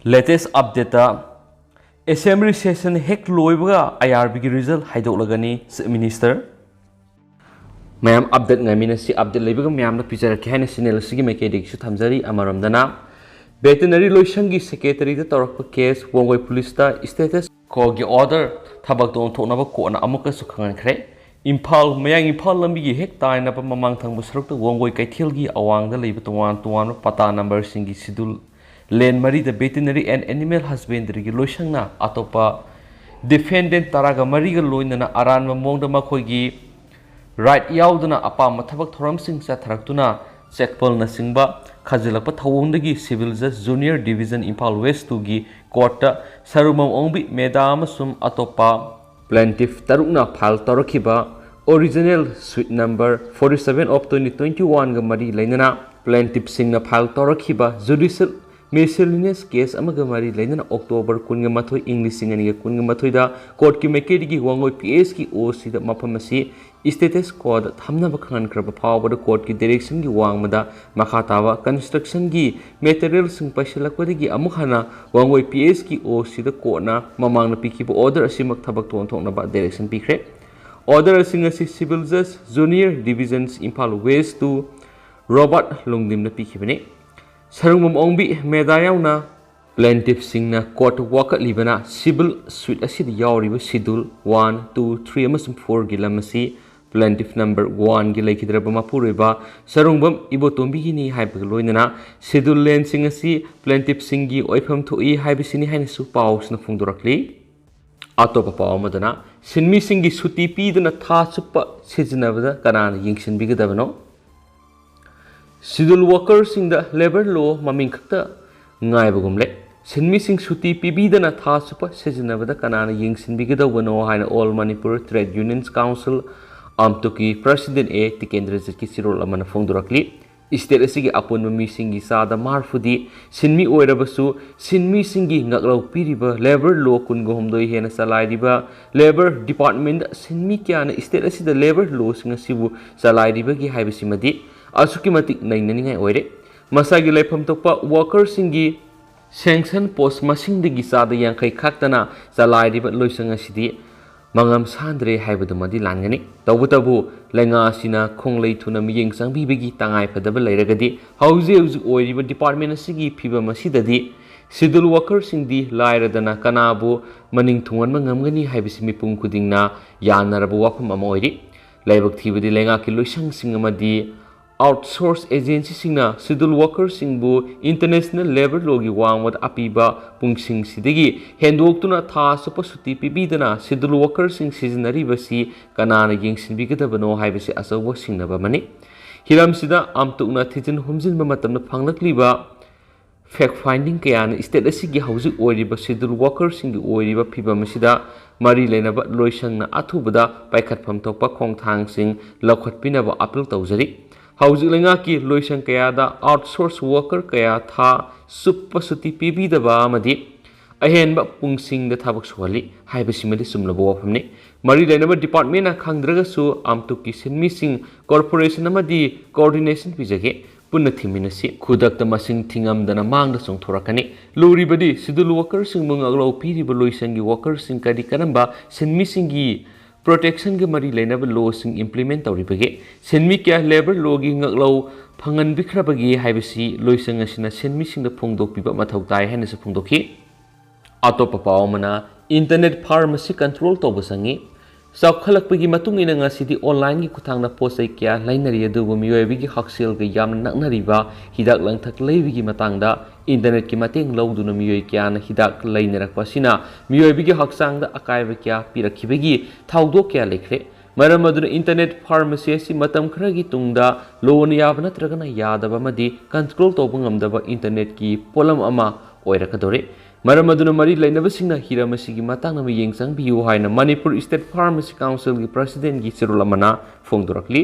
Latest update Assembly session hek loibaga IRB ki result haidoklagani Minister Mayam update ngamina si update lebaga mayam na picture ke haina sinel sigi mai ke dik su thamjari amaramdana veterinary loisang gi secretary da torak case wongoi police ta status ko gi order thabak don thona ba ko na amuka su khangan khre Imphal mayang Imphal lambi gi hek tai na pa mamang thang bu saruk ta wongoi kaithil gi awang da leiba tuwan pata number singi sidul Len Mari the veterinary and animal husbandry loisang na atopa defendant taraga mariga loinana aran mamongda makhoigi right yauduna apa mathabak thoram sing sa tharaktuna checkpol na singba khajilapa thawongdagi civil judge junior division Imphal West 2 gi court ta sarumam ongbi medam sum atopa plaintiff tarukna file torakhiba original suite number 47 of 2021 ga mari lainana plaintiff singna file torakhiba judicial miscellaneous case amaga mari lainana October 18 English singani 18 da court ki mekedi gi wangoi PS ki OC da maphamasi status code thamna ba khan kraba phawa da court ki direction gi wangmada makhatawa construction gi material sing pasilakpadi gi amukhana wangoi PS ki OC da ko na mamang na piki bo order asimak thabak ton thokna ba direction pikre order sing asi civil judge junior divisions Imphal West to Robert Lungdim na piki bane Sarungmam ongbi medayawna plaintiff singna court wakat libana civil suite asid yawriba schedule 1 2 3 amasum 4 gi lamasi plaintiff number 1 gi laikhidraba mapuriba sarungbam ibotombi gi ni haiba loinana schedule len sing asi plaintiff singi oifam thoi haibisini haina su pausna phungdorakli atopa pawmadana sinmi singi suti pidana tha chupa sijnabada kanana yingsinbigadabano Schedule workers in the labor law maming kakta ngai bagumle sinmi sing suti pibidana tha supa sejinabada kanana yingsin bigida wano haina all Manipur Trade Unions Council amtuki president a tikendra jiki sirol amana phongdurakli state asigi apun mami singi sada marfudi sinmi oirabasu sinmi singi ngaklau piriba labor law kun gomdoi hena salai riba labor department sinmi kyana state asida labor law singa sibu salai riba gi haibisimadi Asuki matik nainani ngai oire masagi laifam tokpa worker singi sanction post masing digi sada yangkai khaktana salai riba loisanga sidi mangam sandre haibadu madi langani tawbutabu lenga sina khonglei thuna miyeng sangbi bigi tangai phadaba lairagadi hauji oiriba department asigi phiba masidadi schedule worker singdi lairadana kanabu maning thungan mangamgani haibisi mipung kudingna yanarabu wafam ama oiri laibak thibadi lenga ki loisang singamadi outsource agency singna schedule workers singbu international labor law gi wangwad apiba pungsing sidigi hendoktuna tha supa suti pibidana schedule workers sing seasonary basi kanana yengsin bigadabano haibasi asawa singnaba mani hiram sida amtukna thijin humjin matamna phanglakliba fact finding kayana state asigi hauji oiriba schedule workers sing gi oiriba phiba masida mari lenaba loisangna athubada paikhatpham thokpa khongthang sing lokhatpinaba appeal tawjari Hauji lenga ki loisang kaya da outsource worker kaya tha suppa suti pibi da ba amadi ahen ba pungsing da thabak suwali haibasimadi sumlabo wafamni mari lenaba department na khangdraga su amtuki sinmi sing corporation amadi coordination pijage punna thiminasi khudak ta masing thingam dana mang da songthorakani lori badi sidul worker sing mungaglo piri ba loisang gi worker sing kadi kanamba sinmi sing gi protection ge mari lenaba law sing implement tawribage senmi kya labor law gi ngaklo phangan bikhrabagi haibisi loisang asina senmi sing da phongdok piba mathau tai hena se phongdokhi atopa pawmana internet pharmacy control tobasangi sakhalakpagi matung ina ngasidi online gi kuthangna posai kya lainari adubu miyoibi gi haksel ge yamna naknariba hidak langthak leibigi matangda internet ki mateng lawduna miyoi kya na hidak lainarakpa sina miyoibi gi haksang da akaiba kya pirakhibagi thawdok kya lekhre maram aduna internet pharmacy si matam khara gi tungda loan yab natragana yadaba madi control toba ngamdaba internet ki polam ama oirakadore Maram aduna mari lainaba singna hiramasigi matang na miyengsang biyu haina Manipur State Pharmacy Council gi president gi sirulamana phongdorakli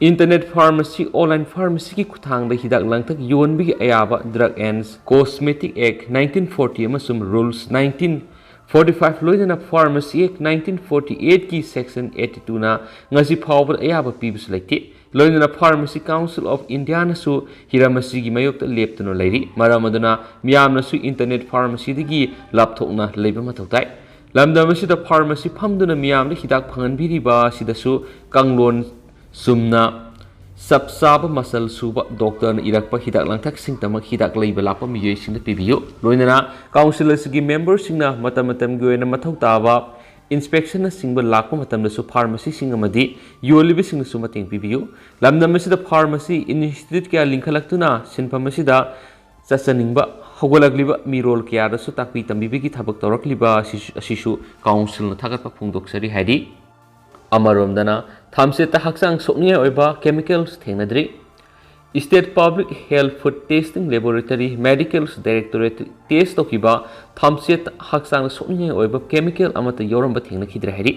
Internet pharmacy online pharmacy ki kuthang da hidak langtak yonbigi ayaba Drug and Cosmetic Act 1940 amasum rules 1945 loidana Pharmacy Act 1948 ki section 82 na ngasi phawba ayaba pibus lekti loinana Pharmacy Council of India nasu hiramasi gi mayok ta leptuno leiri maramaduna miyamna su internet pharmacy digi lapthokna leiba mathautai lamdam asida pharmacy phamduna miyamna hidak phanganbiriba sidasu kanglon sumna sabsab masal suba doctor na irakpa hidak langthak sing tamak hidak leiba lapa miyoi sing da pibiyo loinana council asigi members singna matamatam gi oina mathau taba inspection na singba lakpa matam da su pharmacy sing amadi yolibi sing su mateng pibiyo lamdam asida pharmacy institute kya linkhalaktuna sinpham asida chasaningba hogolakliba mirol kya da su takpi tambibigi thabak tawrakliba asisu council na thagatpa phungdoksari haidi amaromdana thamseta haksang sokniya oiba chemicals thengnadri State Public Health Food Testing Laboratory Medicals Directorate test tokiba thamset haksang sokniya oiba chemical amata yoramba thengna khidra hari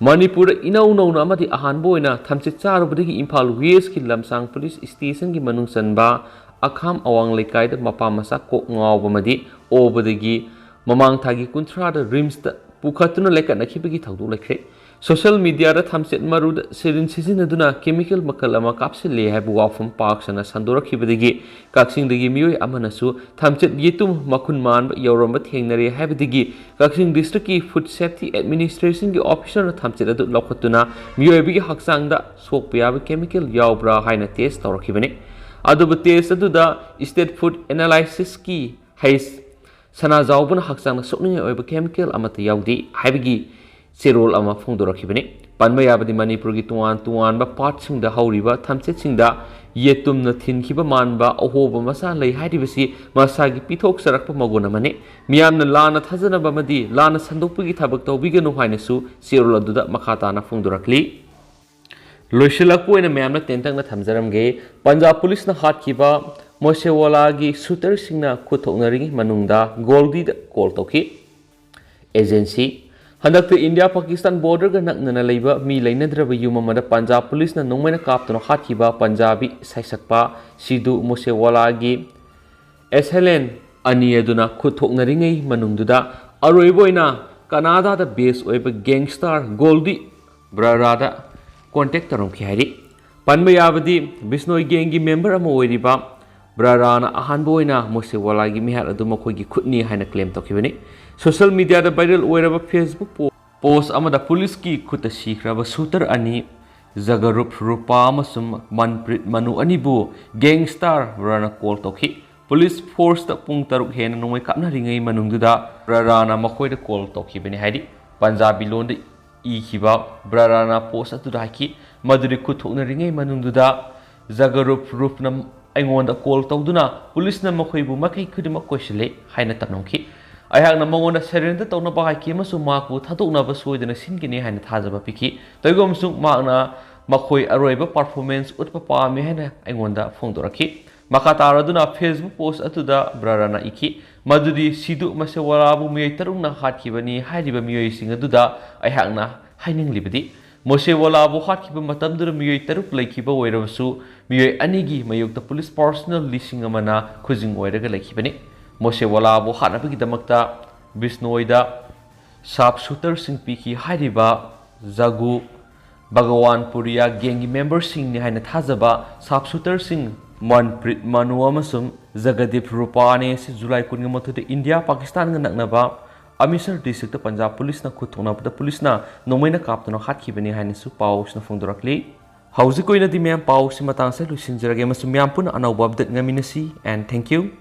Manipur inau nau na amati ahan boina thamset charubadagi Imphal West ki lamsang police station ki manung sanba akham awang lekai da mapa masa kok ngawba madi obadagi mamang thagi kunthra da rims da pukhatuna leka nakhibagi thaudu lekre social media da thamset marud serin sizinaduna chemical makal ama kapsile haibu wafum parks na sandora khibadagi kaksing dagi miyoi amanasu thamset yetum makun man yoromba thengnare haibadagi kaksing district ki food safety administration ki officer na thamset adu lokhatuna miyoi bigi haksang da sokpya chemical yawbra haina test tawrakhibani adubu test adu da state food analysis ki hais sana zawbun haksang na sokni oiba chemical amata yawdi haibagi serol ama phongdorakhibani panma yabadi Manipur gi tuan ba part sing da hauriba thamset sing da yetum na thinkhiba manba ahoba masa lei haidibasi masa gi pithok sarakpa magona mane miyam na lana thajana ba madi lana sandokpagi thabak tawbiganu haina su serol adu da makhata na phongdorakli loisilakpoina miyam na tentang na thamjaramge Punjab police na hatkiba Mosewala gi shooter singna kuthoknari manungda Goldie da call tawki agency Handakta India Pakistan border ga naknana leiba mi leinadraba yumamada Punjab police na nongmaina kaptano hatkiba Punjabi saisakpa Sidu Mosewala gi SLN ani aduna kuthoknari ngai manungduda aroiboina Canada da base oiba gangster Goldie brarada contact taromki hari panma yabadi Bisnoy gang gi member ama oiriba Brarana ahanboina Mosewala gi mihar adu makhogi khutni haina claim tokibani social media da viral oiraba Facebook post amada police ki khuta sikraba shooter ani Zagarup Rupa amasum Manprit Manu anibu gangster brana call tokhi police force ta pung taruk hena nongmai kapna ringai manungduda Brarana makhoi da call tokibani haidi Punjabi lon da ikiba Brarana post atu da haki maduri kuthokna ringai manungduda Zagarup Rupna aingonda call tawduna police na makhoibu makai khudima koisile haina tamnongki ayhak na mangonda surrender tawna ba haiki amasu maku thadokna ba soidana singini haina thajaba piki toigom sung makna makhoi aroiba performance utpa pami haina aingonda phongdoraki makataraduna Facebook post atuda brarana iki madudi Sidu Mosewala bu miyoi tarungna hatkibani hairiba miyoi singaduda ayhak na haininglibadi Mosewala bu hatkiba matamdura miyoi taruk laikiba oirabasu miyoi anigi mayokta police personnel lising amana khujing oiraga laikibani Mosewala bu hatnabagi damakta Bisnoida sharp shooter sing piki hairiba Zagu Bhagawan Puria gengi member sing ni haina thajaba sharp shooter sing Manprit Manu amasum Zagadip Rupane si July 19 India Pakistan ga naknaba Amisar district Punjab police na khuthona pada police na nomaina kaptano hatkibani haina su paus na phongdorakli hauji koina di mem paus si matang sa lusinjarage masum yam pun anau babdat ngaminasi and thank you